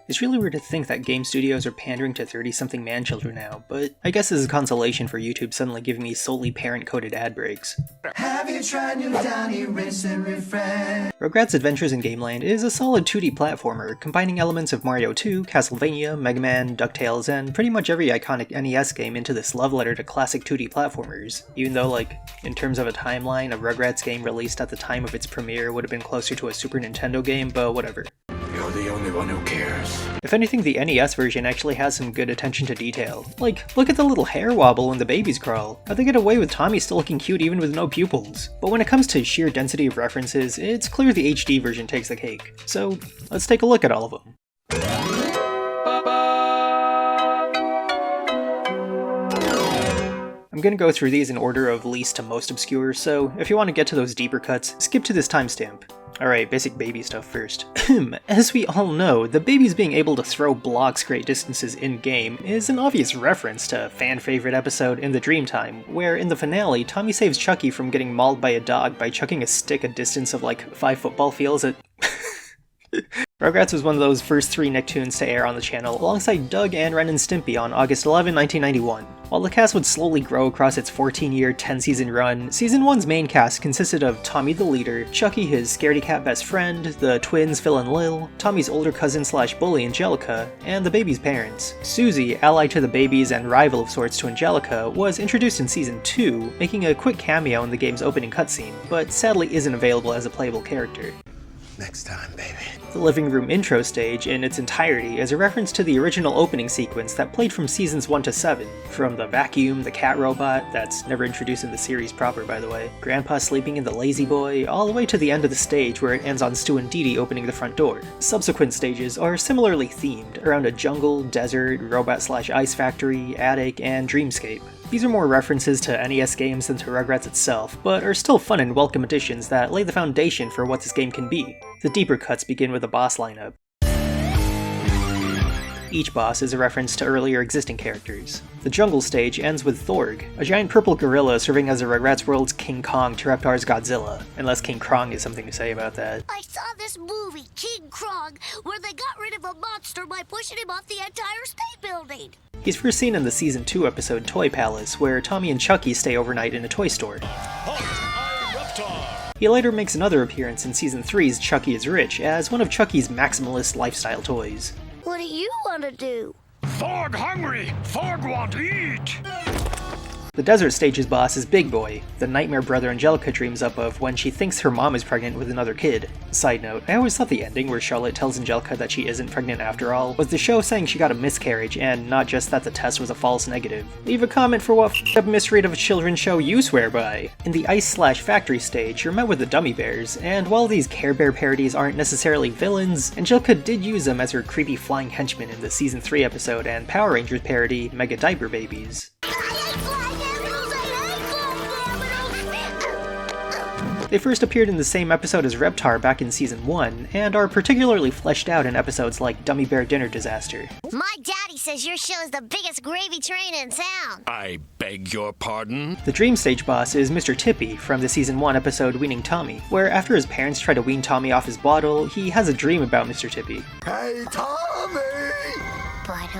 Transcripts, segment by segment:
It's really weird to think that game studios are pandering to 30-something man-children now, but I guess this is consolation for YouTube suddenly giving me solely parent-coded ad breaks. Have you tried new Downy Rinse and Refresh? Rugrats Adventures in Gameland is a solid 2D platformer, combining elements of Mario 2, Castlevania, Mega Man, DuckTales, and pretty much every iconic NES game into this love letter to classic 2D platformers, even though, like, in terms of a timeline, a Rugrats game released at the time of its premiere would have been closer to a Super Nintendo game, but whatever. You're the only one who cares. If anything, the NES version actually has some good attention to detail. Like, look at the little hair wobble when the babies crawl. How'd they get away with Tommy still looking cute even with no pupils? But when it comes to sheer density of references, it's clear the HD version takes the cake. So, let's take a look at all of them. I'm gonna go through these in order of least to most obscure, so if you want to get to those deeper cuts, skip to this timestamp. Alright, basic baby stuff first. As we all know, the babies being able to throw blocks great distances in-game is an obvious reference to a fan-favorite episode in the Dreamtime, where in the finale, Tommy saves Chucky from getting mauled by a dog by chucking a stick a distance of like 5 football fields at... Rugrats was one of those first 3 Nicktoons to air on the channel, alongside Doug and Ren and Stimpy on August 11, 1991. While the cast would slowly grow across its 14-year, 10-season run, Season 1's main cast consisted of Tommy the leader, Chucky his scaredy-cat best friend, the twins Phil and Lil, Tommy's older cousin/bully Angelica, and the baby's parents. Susie, allied to the babies and rival of sorts to Angelica, was introduced in Season 2, making a quick cameo in the game's opening cutscene, but sadly isn't available as a playable character. Next time, baby. The living room intro stage in its entirety is a reference to the original opening sequence that played from seasons 1 to 7, from the vacuum, the cat robot, that's never introduced in the series proper by the way, Grandpa sleeping in the lazy boy, all the way to the end of the stage where it ends on Stu and Dee Dee opening the front door. Subsequent stages are similarly themed, around a jungle, desert, robot/ice factory, attic, and dreamscape. These are more references to NES games than to Rugrats itself, but are still fun and welcome additions that lay the foundation for what this game can be. The deeper cuts begin with a boss lineup. Each boss is a reference to earlier existing characters. The jungle stage ends with Thorg, a giant purple gorilla serving as the Rugrats world's King Kong to Reptar's Godzilla, unless King Krong has something to say about that. I saw this movie, King Krong, where they got rid of a monster by pushing him off the Empire State Building. He's first seen in the Season 2 episode Toy Palace, where Tommy and Chucky stay overnight in a toy store. He later makes another appearance in Season 3's Chucky is Rich as one of Chucky's maximalist lifestyle toys. What do you want to do? Thorg hungry! Thorg want to eat! The desert stage's boss is Big Boy, the nightmare brother Angelica dreams up of when she thinks her mom is pregnant with another kid. Side note, I always thought the ending where Charlotte tells Angelica that she isn't pregnant after all was the show saying she got a miscarriage and not just that the test was a false negative. Leave a comment for what f***ed up misread of a children's show you swear by. In the ice/factory stage, you're met with the Dummy Bears, and while these Care Bear parodies aren't necessarily villains, Angelica did use them as her creepy flying henchmen in the Season 3 episode and Power Rangers parody Mega Diaper Babies. They first appeared in the same episode as Reptar back in Season 1, and are particularly fleshed out in episodes like Dummy Bear Dinner Disaster. My daddy says your show is the biggest gravy train in town. I beg your pardon? The dream stage boss is Mr. Tippy from the Season 1 episode Weaning Tommy, where after his parents try to wean Tommy off his bottle, he has a dream about Mr. Tippy. Hey, Tommy! But,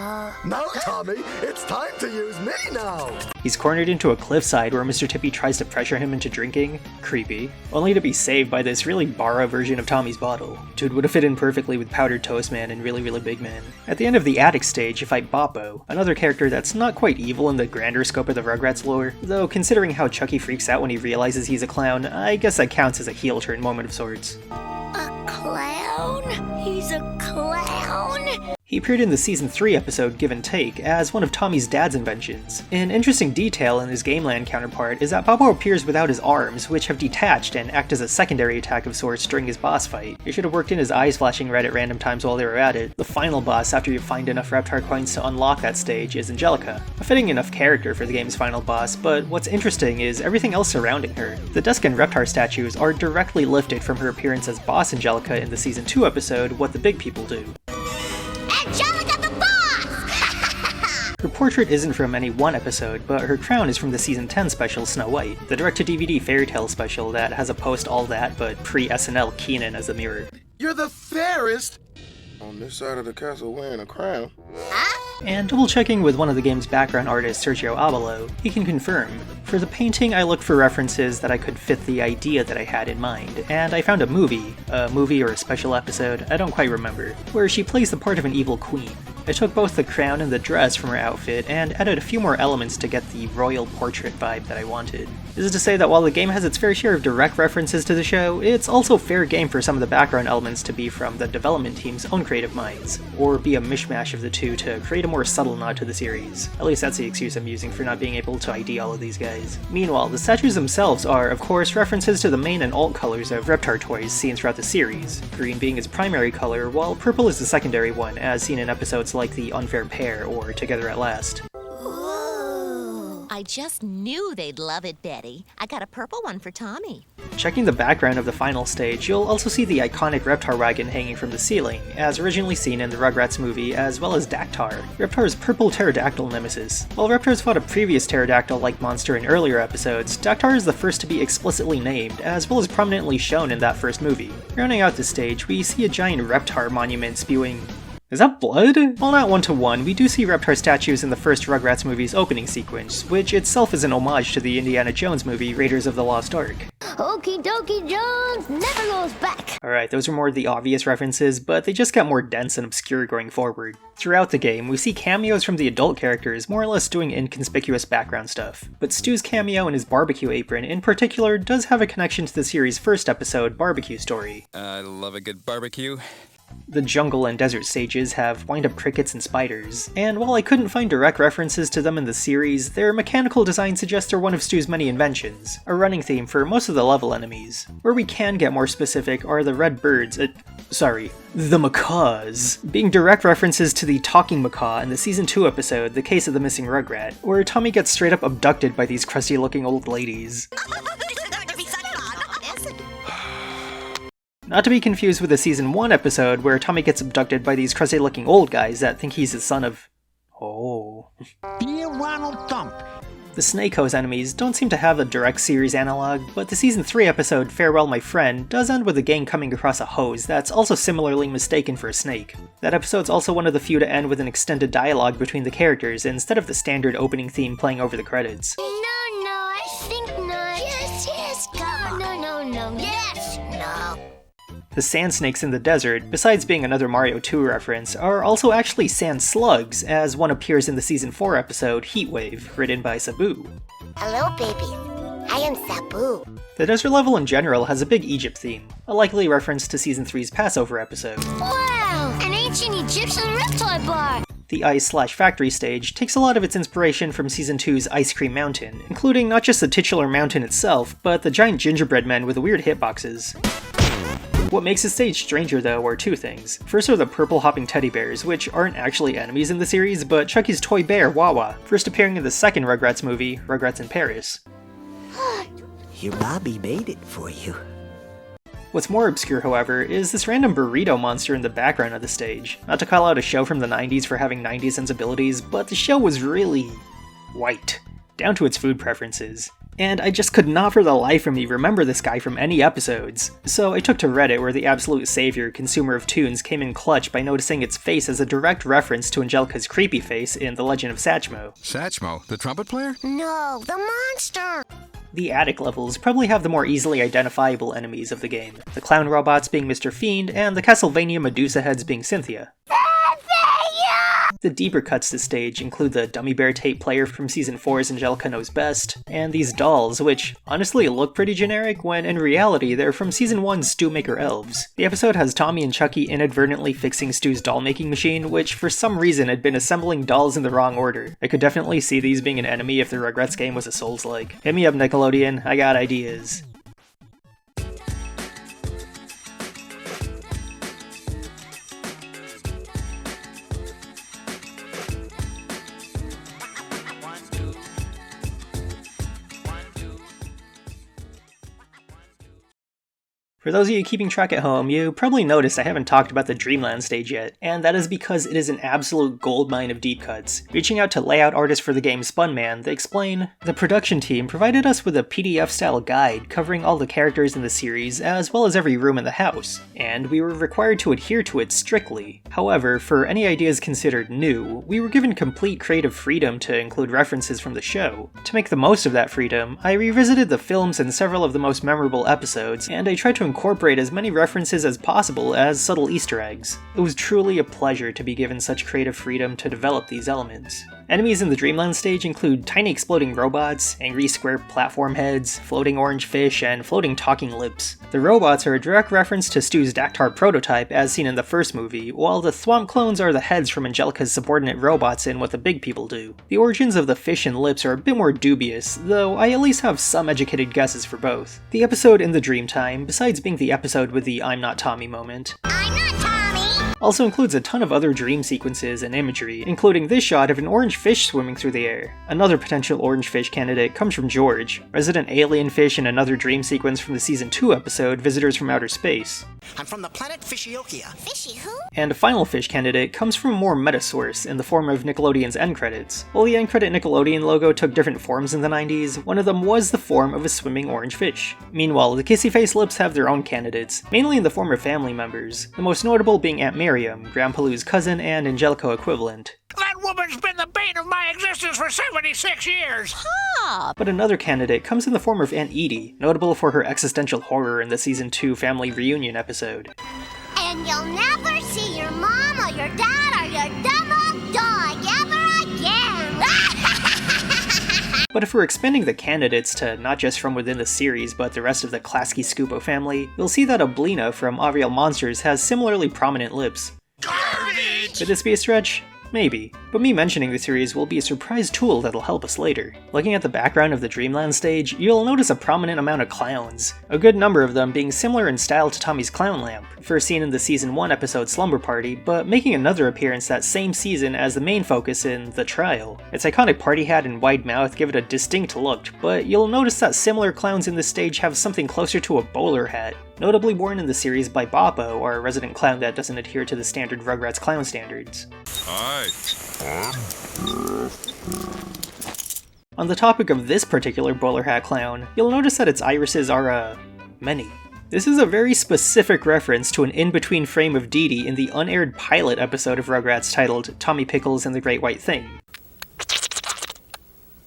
Now, Tommy, it's time to use me now! He's cornered into a cliffside where Mr. Tippy tries to pressure him into drinking. Creepy. Only to be saved by this really borrowed version of Tommy's bottle. Dude would have fit in perfectly with Powdered Toast Man and Really Really Big Man. At the end of the attic stage, you fight Boppo, another character that's not quite evil in the grander scope of the Rugrats lore, though considering how Chucky freaks out when he realizes he's a clown, I guess that counts as a heel turn moment of sorts. a clown? He's a clown? He appeared in the Season 3 episode Give and Take as one of Tommy's dad's inventions. An interesting detail in his Gameland counterpart is that Boppo appears without his arms, which have detached and act as a secondary attack of sorts during his boss fight. It should have worked in his eyes flashing red at random times while they were at it. The final boss after you find enough Reptar coins to unlock that stage is Angelica. A fitting enough character for the game's final boss, but what's interesting is everything else surrounding her. The Desk and Reptar statues are directly lifted from her appearance as Boss Angelica in the Season 2 episode What the Big People Do. Angelica the boss! Her portrait isn't from any one episode, but her crown is from the Season 10 special Snow White, the direct-to-DVD fairy tale special that has a post all that but pre-SNL Keenan as the mirror. You're the fairest on this side of the castle wearing a crown. And double checking with one of the game's background artists, Sergio Abalo, he can confirm. For the painting, I looked for references that I could fit the idea that I had in mind, and I found a movie or a special episode, I don't quite remember, where she plays the part of an evil queen. I took both the crown and the dress from her outfit and added a few more elements to get the royal portrait vibe that I wanted. This is to say that while the game has its fair share of direct references to the show, it's also fair game for some of the background elements to be from the development team's own creative minds, or be a mishmash of the two to create a more subtle nod to the series. At least that's the excuse I'm using for not being able to ID all of these guys. Meanwhile, the statues themselves are, of course, references to the main and alt colors of Reptar toys seen throughout the series, green being its primary color, while purple is the secondary one, as seen in episodes like The Unfair Pair or Together at Last. I just knew they'd love it, Betty. I got a purple one for Tommy. Checking the background of the final stage, you'll also see the iconic Reptar wagon hanging from the ceiling, as originally seen in the Rugrats movie, as well as Dactar, Reptar's purple pterodactyl nemesis. While Reptar's fought a previous pterodactyl-like monster in earlier episodes, Dactar is the first to be explicitly named, as well as prominently shown in that first movie. Rounding out the stage, we see a giant Reptar monument spewing... Is that blood? While not one-to-one, we do see Reptar statues in the first Rugrats movie's opening sequence, which itself is an homage to the Indiana Jones movie Raiders of the Lost Ark. Okie dokie Jones never goes back. Alright, those are more the obvious references, but they just get more dense and obscure going forward. Throughout the game, we see cameos from the adult characters more or less doing inconspicuous background stuff, but Stu's cameo in his barbecue apron in particular does have a connection to the series' first episode, Barbecue Story. I love a good barbecue. The jungle and desert stages have wind-up crickets and spiders, and while I couldn't find direct references to them in the series, their mechanical design suggests they're one of Stu's many inventions, a running theme for most of the level enemies. Where we can get more specific are the red birds, the macaws, being direct references to the talking macaw in the Season 2 episode, The Case of the Missing Rugrat, where Tommy gets straight up abducted by these crusty-looking old ladies. Not to be confused with the Season 1 episode where Tommy gets abducted by these crusty-looking old guys that think he's the son of... Oh. Dear Ronald Thump. The Snake Hose enemies don't seem to have a direct series analog, but the Season 3 episode Farewell My Friend does end with a gang coming across a hose that's also similarly mistaken for a snake. That episode's also one of the few to end with an extended dialogue between the characters instead of the standard opening theme playing over the credits. No, I think not. Yes, come on. No. Yes, no. The sand snakes in the desert, besides being another Mario 2 reference, are also actually sand slugs, as one appears in the Season 4 episode Heatwave, written by Sabu. Hello, baby. I am Sabu. The desert level in general has a big Egypt theme, a likely reference to Season 3's Passover episode. Wow, an ancient Egyptian reptile bar. The ice/factory stage takes a lot of its inspiration from Season 2's Ice Cream Mountain, including not just the titular mountain itself, but the giant gingerbread men with the weird hitboxes. What makes the stage stranger, though, are two things. First are the purple hopping teddy bears, which aren't actually enemies in the series, but Chucky's toy bear, Wawa, first appearing in the second Rugrats movie, Rugrats in Paris. Your Bobby made it for you. What's more obscure, however, is this random burrito monster in the background of the stage. Not to call out a show from the 90s for having 90s sensibilities, but the show was really... white. Down to its food preferences. And I just could not for the life of me remember this guy from any episodes. So I took to Reddit, where the absolute savior consumer of tunes came in clutch by noticing its face as a direct reference to Angelica's creepy face in The Legend of Satchmo. Satchmo, the trumpet player? No, the monster. The attic levels probably have the more easily identifiable enemies of the game, the clown robots being Mr. Fiend, and the Castlevania Medusa heads being Cynthia. The deeper cuts to stage include the Dummy Bear tape player from Season 4's Angelica Knows Best, and these dolls, which honestly look pretty generic when in reality they're from Season 1's Stew Maker Elves. The episode has Tommy and Chucky inadvertently fixing Stu's doll making machine, which for some reason had been assembling dolls in the wrong order. I could definitely see these being an enemy if the Rugrats game was a Souls-like. Hit me up, Nickelodeon, I got ideas. For those of you keeping track at home, you probably noticed I haven't talked about the Dreamland stage yet, and that is because it is an absolute goldmine of deep cuts. Reaching out to layout artists for the game Spunman, they explain, the production team provided us with a PDF-style guide covering all the characters in the series as well as every room in the house, and we were required to adhere to it strictly. However, for any ideas considered new, we were given complete creative freedom to include references from the show. To make the most of that freedom, I revisited the films and several of the most memorable episodes, and I tried to incorporate as many references as possible as subtle Easter eggs. It was truly a pleasure to be given such creative freedom to develop these elements. Enemies in the Dreamland stage include tiny exploding robots, angry square platform heads, floating orange fish, and floating talking lips. The robots are a direct reference to Stu's Dactar prototype as seen in the first movie, while the Thwomp clones are the heads from Angelica's subordinate robots in What the Big People Do. The origins of the fish and lips are a bit more dubious, though I at least have some educated guesses for both. The episode in the Dreamtime, besides being the episode with the I'm not Tommy moment, I'm not Tommy! also includes a ton of other dream sequences and imagery, including this shot of an orange fish swimming through the air. Another potential orange fish candidate comes from George, resident alien fish in another dream sequence from the Season 2 episode Visitors from Outer Space. I'm from the planet Fishiokia. Fishy who? And a final fish candidate comes from a more meta source in the form of Nickelodeon's end credits. While the end credit Nickelodeon logo took different forms in the 90s, one of them was the form of a swimming orange fish. Meanwhile, the kissy face lips have their own candidates, mainly in the form of family members, the most notable being Aunt Miriam, Grandpa Lou's cousin and Angelico equivalent. That woman's been the bane of my existence for 76 years! But another candidate comes in the form of Aunt Edie, notable for her existential horror in the Season 2 family reunion episode. And you'll never see your mom or your dad or your dumb old dog ever again! But if we're expanding the candidates to not just from within the series but the rest of the Klasky Scupo family, you'll see that Oblina from Ariel Monsters has similarly prominent lips. Garbage! Could this be a stretch? Maybe, but me mentioning the series will be a surprise tool that'll help us later. Looking at the background of the Dreamland stage, you'll notice a prominent amount of clowns, a good number of them being similar in style to Tommy's clown lamp, first seen in the Season 1 episode Slumber Party, but making another appearance that same season as the main focus in The Trial. Its iconic party hat and wide mouth give it a distinct look, but you'll notice that similar clowns in this stage have something closer to a bowler hat, notably worn in the series by Boppo, our resident clown that doesn't adhere to the standard Rugrats clown standards. On the topic of this particular bowler hat clown, you'll notice that its irises are, many. This is a very specific reference to an in-between frame of Dee Dee in the unaired pilot episode of Rugrats titled Tommy Pickles and the Great White Thing.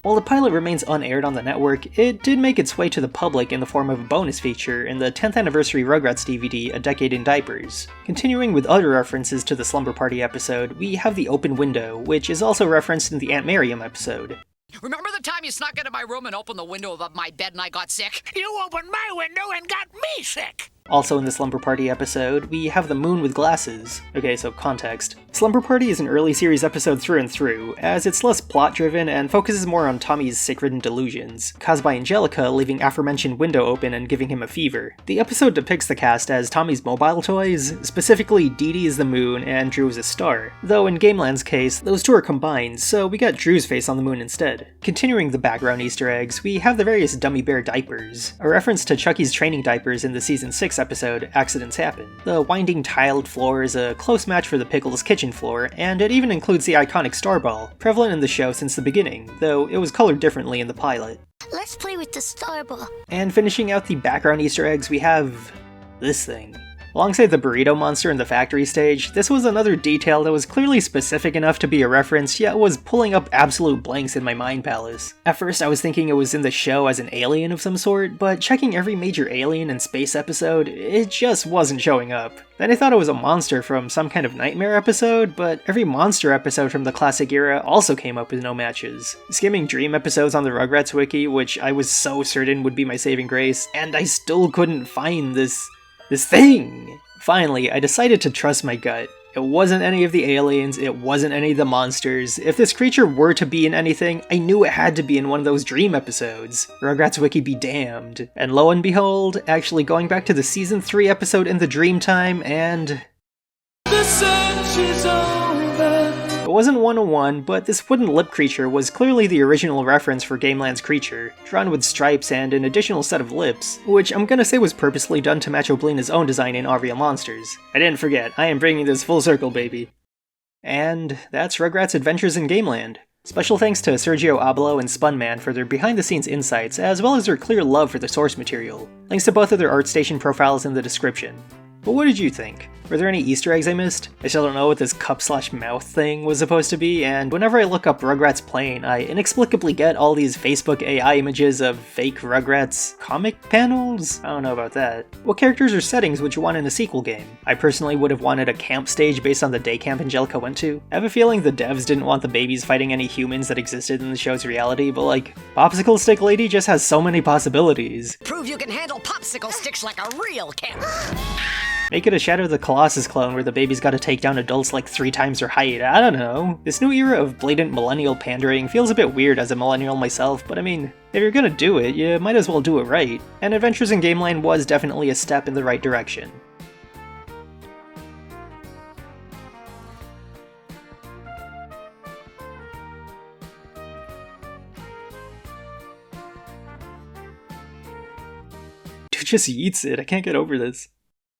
While the pilot remains unaired on the network, it did make its way to the public in the form of a bonus feature in the 10th anniversary Rugrats DVD, A Decade in Diapers. Continuing with other references to the Slumber Party episode, we have the open window, which is also referenced in the Aunt Miriam episode. Remember the time you snuck into my room and opened the window above my bed and I got sick? You opened my window and got me sick! Also in the Slumber Party episode, we have the moon with glasses. Okay, so context. Slumber Party is an early series episode through and through, as it's less plot-driven and focuses more on Tommy's sick-ridden delusions, caused by Angelica leaving aforementioned window open and giving him a fever. The episode depicts the cast as Tommy's mobile toys, specifically Dee Dee is the moon and Drew is a star, though in Gameland's case, those two are combined, so we got Drew's face on the moon instead. Continuing the background Easter eggs, we have the various Dummy Bear diapers, a reference to Chucky's training diapers in the Season 6 episode, Accidents Happen. The winding tiled floor is a close match for the Pickles' kitchen floor, and it even includes the iconic Starball, prevalent in the show since the beginning, though it was colored differently in the pilot. Let's play with the Starball. And finishing out the background Easter eggs, we have this thing. Alongside the burrito monster in the factory stage, this was another detail that was clearly specific enough to be a reference, yet was pulling up absolute blanks in my mind palace. At first I was thinking it was in the show as an alien of some sort, but checking every major alien and space episode, it just wasn't showing up. Then I thought it was a monster from some kind of nightmare episode, but every monster episode from the classic era also came up with no matches. Skimming dream episodes on the Rugrats wiki, which I was so certain would be my saving grace, and I still couldn't find this thing! Finally, I decided to trust my gut. It wasn't any of the aliens, it wasn't any of the monsters. If this creature were to be in anything, I knew it had to be in one of those dream episodes. Rugrats wiki be damned. And lo and behold, actually going back to the Season 3 episode in the Dreamtime, and... the search is over. It wasn't 101, but this wooden lip creature was clearly the original reference for Gameland's creature, drawn with stripes and an additional set of lips, which I'm gonna say was purposely done to match Oblina's own design in Aria Monsters. I didn't forget, I am bringing this full circle, baby. And that's Rugrats Adventures in Gameland. Special thanks to Sergio Ablo and Spunman for their behind-the-scenes insights, as well as their clear love for the source material. Links to both of their ArtStation profiles in the description. But what did you think? Were there any Easter eggs I missed? I still don't know what this cup/mouth thing was supposed to be, and whenever I look up Rugrats plane, I inexplicably get all these Facebook AI images of fake Rugrats comic panels? I don't know about that. What characters or settings would you want in a sequel game? I personally would have wanted a camp stage based on the day camp Angelica went to. I have a feeling the devs didn't want the babies fighting any humans that existed in the show's reality, but like, Popsicle Stick Lady just has so many possibilities. Prove you can handle popsicle sticks like a real camp. Make it a Shadow of the Colossus clone where the baby's gotta take down adults like 3 times their height, I don't know. This new era of blatant millennial pandering feels a bit weird as a millennial myself, but I mean, if you're gonna do it, you might as well do it right. And Adventures in Gameland was definitely a step in the right direction. Dude just eats it, I can't get over this.